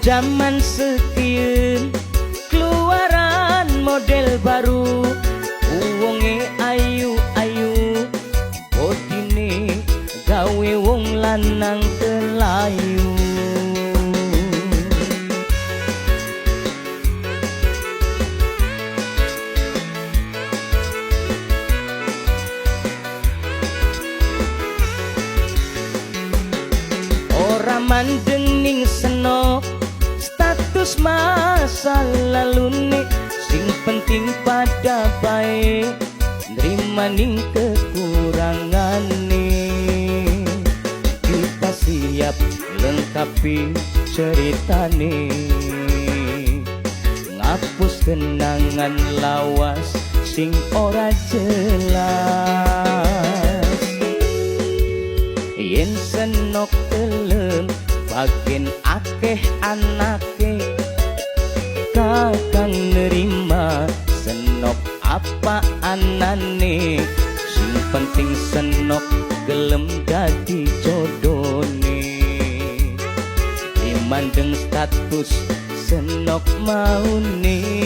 zaman sekian keluaran model baru wonge ayu-ayu bodine gawe wong lanang kelayu. Ora mandeng ning senok status masa lalune, sing penting pada bae nerima ning kekurangane. Kita siap lengkapi ceritane, ngapus kenangan lawas sing ora jelas. Yen senok kelem bagian akeh anake, kakang nerima senok apa anane, sing penting senok gelem dadi jodone. Dimandeng status senok maune.